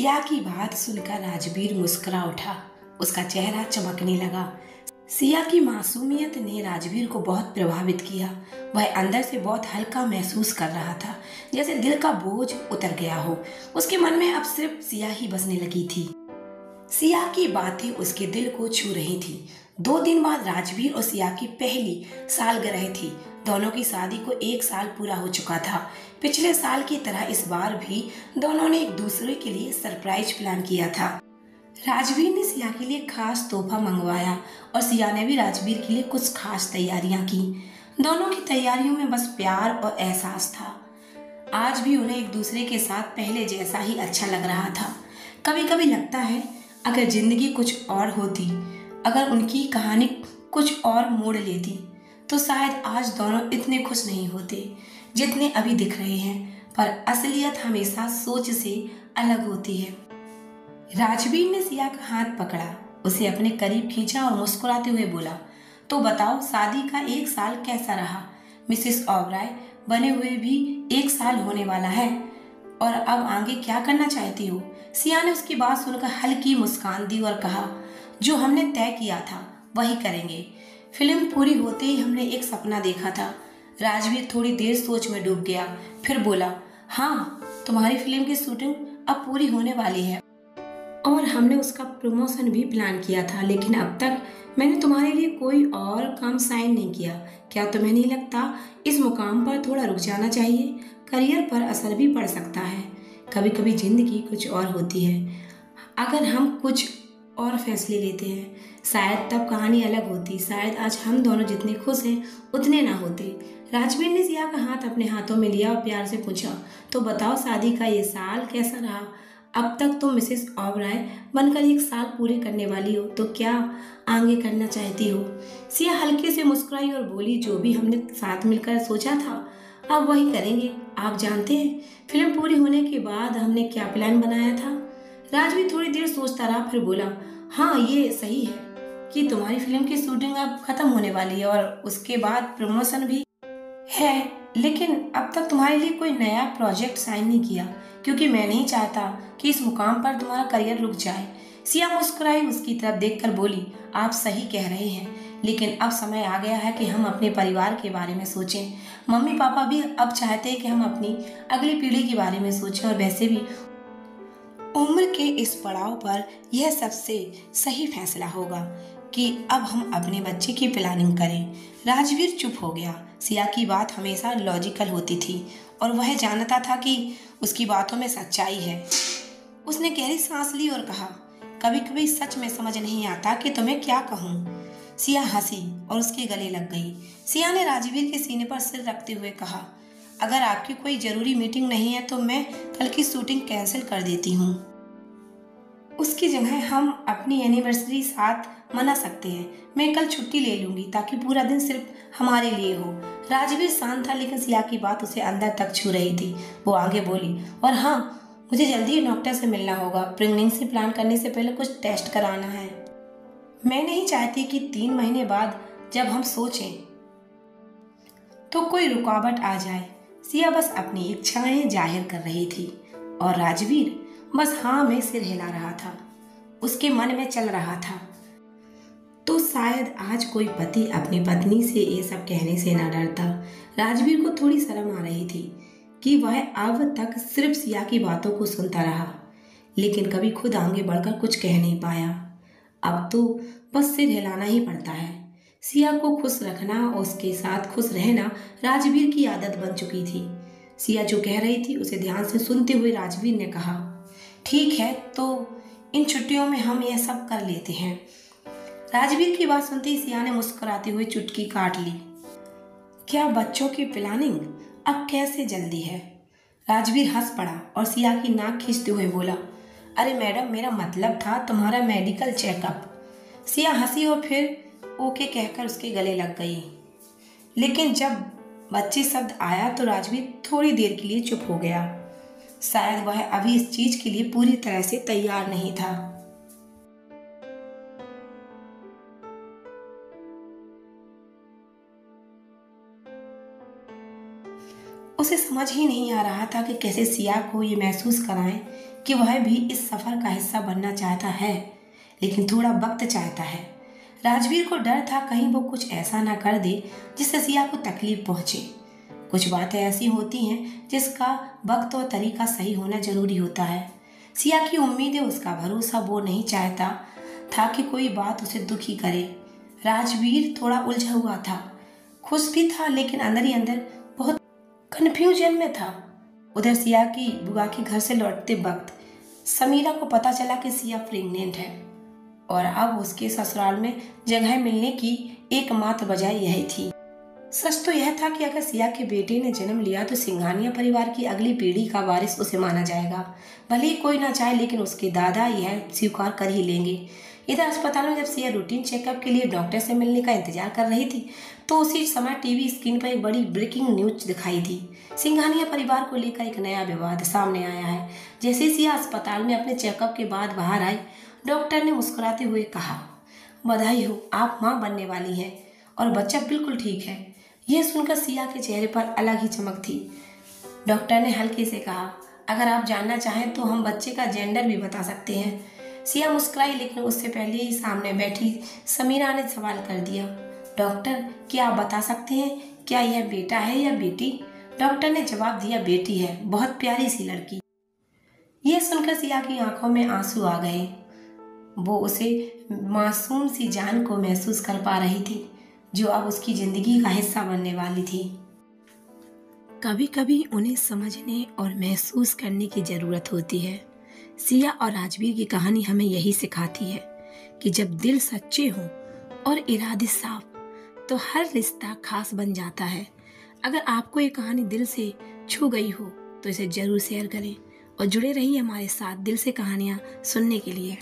सिया की बात सुनकर राजवीर मुस्कुरा उठा। उसका चेहरा चमकने लगा। सिया की मासूमियत ने राजवीर को बहुत प्रभावित किया। वह अंदर से बहुत हल्का महसूस कर रहा था, जैसे दिल का बोझ उतर गया हो। उसके मन में अब सिर्फ सिया ही बसने लगी थी। सिया की बातें उसके दिल को छू रही थी। 2 दिन बाद राजवीर और सिया की पहली सालगिरह थी। दोनों की शादी को 1 साल पूरा हो चुका था। पिछले साल की तरह इस बार भी दोनों ने एक दूसरे के लिए सरप्राइज प्लान किया था। राजवीर ने सिया के लिए खास तोहफा मंगवाया और सिया ने भी राजवीर के लिए कुछ खास तैयारियां की। दोनों की तैयारियों में बस प्यार और एहसास था। आज भी उन्हें एक दूसरे के साथ पहले जैसा ही अच्छा लग रहा था। कभी कभी लगता है अगर जिंदगी कुछ और होती, अगर उनकी कहानी कुछ और मोड़ लेती, तो शायद आज दोनों इतने खुश नहीं होते जितने अभी दिख रहे हैं। पर असलियत हमेशा सोच से अलग होती है। राजवीर ने सिया का हाथ पकड़ा, उसे अपने करीब खींचा और मुस्कुराते हुए बोला, तो बताओ शादी का 1 साल कैसा रहा? मिसेस ओबराय बने हुए भी 1 साल होने वाला है, और अब आगे क्या करना चाहती हो? सिया ने उसकी बात सुनकर हल्की मुस्कान दी और कहा, जो हमने तय किया था वही करेंगे। फिल्म पूरी होते ही हमने एक सपना देखा था। राजवीर थोड़ी देर सोच में डूब गया, फिर बोला, हाँ, तुम्हारी फिल्म की शूटिंग अब पूरी होने वाली है और हमने उसका प्रमोशन भी प्लान किया था, लेकिन अब तक मैंने तुम्हारे लिए कोई और काम साइन नहीं किया। क्या तुम्हें नहीं लगता इस मुकाम पर थोड़ा रुक जाना चाहिए? करियर पर असर भी पड़ सकता है। कभी कभी जिंदगी कुछ और होती है। अगर हम कुछ और फैसले लेते हैं, शायद तब कहानी अलग होती। शायद आज हम दोनों जितने खुश हैं उतने ना होते। राजवीर ने सिया का हाथ अपने हाथों में लिया और प्यार से पूछा, तो बताओ शादी का ये साल कैसा रहा? अब तक तुम मिसेस ओबराय बनकर 1 साल पूरे करने वाली हो, तो क्या आगे करना चाहती हो? सिया हल्के से मुस्कुराई और बोली, जो भी हमने साथ मिलकर सोचा था अब वही करेंगे। आप जानते हैं फिल्म पूरी होने के बाद हमने क्या प्लान बनाया था? राजवीर थोड़ी देर सोचता रहा, फिर बोला, हाँ, ये सही है कि तुम्हारी फिल्म की शूटिंग अब खत्म होने वाली है और उसके बाद प्रमोशन भी है, लेकिन अब तक तुम्हारे लिए कोई नया प्रोजेक्ट साइन नहीं किया, क्योंकि मैं नहीं चाहता कि इस मुकाम पर तुम्हारा करियर रुक जाए। सिया मुस्कुराई, उसकी तरफ देखकर बोली, आप सही कह रहे हैं, लेकिन अब समय आ गया है कि हम अपने परिवार के बारे में सोचें। मम्मी पापा भी अब चाहते हैं कि हम अपनी अगली पीढ़ी के बारे में सोचें, और वैसे भी उम्र के इस पड़ाव पर यह सबसे सही फैसला होगा कि अब हम अपने बच्चे की प्लानिंग करें। राजवीर चुप हो गया। सिया की बात हमेशा लॉजिकल होती थी और वह जानता था कि उसकी बातों में सच्चाई है। उसने गहरी सांस ली और कहा, कभी कभी सच में समझ नहीं आता कि तुम्हें क्या कहूँ। सिया हंसी और उसके गले लग गई। सिया ने राजवीर के सीने पर सिर रखते हुए कहा, अगर आपकी कोई जरूरी मीटिंग नहीं है तो मैं कल की शूटिंग कैंसिल कर देती हूँ। उसकी जगह हम अपनी एनिवर्सरी साथ मना सकते हैं। मैं कल छुट्टी ले लूंगी ताकि पूरा दिन सिर्फ हमारे लिए हो। राजवीर शांत था, लेकिन सिया की बात उसे अंदर तक छू रही थी। वो आगे बोली, और हाँ, मुझे जल्दी डॉक्टर से मिलना होगा। प्रेगनेंसी प्लान करने से पहले कुछ टेस्ट कराना है। मैं नहीं चाहती कि 3 महीने बाद जब हम सोचें तो कोई रुकावट आ जाए। सिया बस अपनी इच्छाएं जाहिर कर रही थी और राजवीर बस हाँ में सिर हिला रहा था। उसके मन में चल रहा था, तो शायद आज कोई पति अपनी पत्नी से ये सब कहने से ना डरता। राजवीर को थोड़ी शर्म आ रही थी कि वह अब तक सिर्फ सिया की बातों को सुनता रहा, लेकिन कभी खुद आगे बढ़कर कुछ कह नहीं पाया। अब तो बस सिर हिलाना ही पड़ता है। सिया को खुश रखना और उसके साथ खुश रहना राजवीर की आदत बन चुकी थी। सिया जो कह रही थी उसे ध्यान से सुनते हुए राजवीर ने कहा, ठीक है, तो इन छुट्टियों में हम यह सब कर लेते हैं। राजवीर की बात सुनते ही सिया ने मुस्कुराते हुए चुटकी काट ली। क्या बच्चों की प्लानिंग अब कैसे जल्दी है? राजवीर हंस पड़ा और सिया की नाक खींचते हुए बोला, अरे मैडम, मेरा मतलब था तुम्हारा मेडिकल चेकअप। सिया हंसी और फिर ओके कहकर उसके गले लग गई। लेकिन जब बच्चे शब्द आया तो राजवीर थोड़ी देर के लिए चुप हो गया। शायद वह अभी इस चीज के लिए पूरी तरह से तैयार नहीं था। उसे समझ ही नहीं आ रहा था कि कैसे सिया को ये महसूस कराएं कि वह भी इस सफ़र का हिस्सा बनना चाहता है, लेकिन थोड़ा वक्त चाहता है। राजवीर को डर था कहीं वो कुछ ऐसा ना कर दे जिससे सिया को तकलीफ पहुंचे। कुछ बातें ऐसी होती हैं जिसका वक्त और तरीका सही होना जरूरी होता है। सिया की उम्मीदें, उसका भरोसा, वो नहीं चाहता था कि कोई बात उसे दुखी करे। राजवीर थोड़ा उलझा हुआ था, खुश भी था लेकिन अंदर ही अंदर बहुत कन्फ्यूजन में था। उधर सिया की बुआ के घर से लौटते वक्त समीरा को पता चला कि सिया प्रेग्नेंट है और अब उसके ससुराल में जगह मिलने की एकमात्र वजह यही थी। सच तो यह था कि अगर सिया के बेटे ने जन्म लिया तो सिंघानिया परिवार की अगली पीढ़ी का वारिस उसे माना जाएगा। भले ही कोई ना चाहे लेकिन उसके दादा यह स्वीकार कर ही लेंगे। इधर अस्पताल में जब सिया रूटीन चेकअप के लिए डॉक्टर से मिलने का इंतजार कर रही थी तो उसी समय टीवी स्क्रीन पर एक बड़ी ब्रेकिंग न्यूज दिखाई दी। सिंघानिया परिवार को लेकर एक नया विवाद सामने आया है। जैसे ही सिया अस्पताल में अपने चेकअप के बाद बाहर आई, डॉक्टर ने मुस्कुराते हुए कहा, बधाई हो, आप माँ बनने वाली हैं और बच्चा बिल्कुल ठीक है। यह सुनकर सिया के चेहरे पर अलग ही चमक थी। डॉक्टर ने हल्के से कहा, अगर आप जानना चाहें तो हम बच्चे का जेंडर भी बता सकते हैं। सिया मुस्कुराई लेकिन उससे पहले ही सामने बैठी समीरा ने सवाल कर दिया, डॉक्टर क्या आप बता सकते हैं क्या यह बेटा है या बेटी? डॉक्टर ने जवाब दिया, बेटी है, बहुत प्यारी सी लड़की। यह सुनकर सिया की आंखों में आंसू आ गए। वो उसे मासूम सी जान को महसूस कर पा रही थी जो अब उसकी जिंदगी का हिस्सा बनने वाली थी। कभी कभी उन्हें समझने और महसूस करने की जरूरत होती है। सिया और राजवीर की कहानी हमें यही सिखाती है कि जब दिल सच्चे हों और इरादे साफ तो हर रिश्ता खास बन जाता है। अगर आपको ये कहानी दिल से छू गई हो तो इसे जरूर शेयर करें और जुड़े रहिए हमारे साथ दिल से कहानियाँ सुनने के लिए।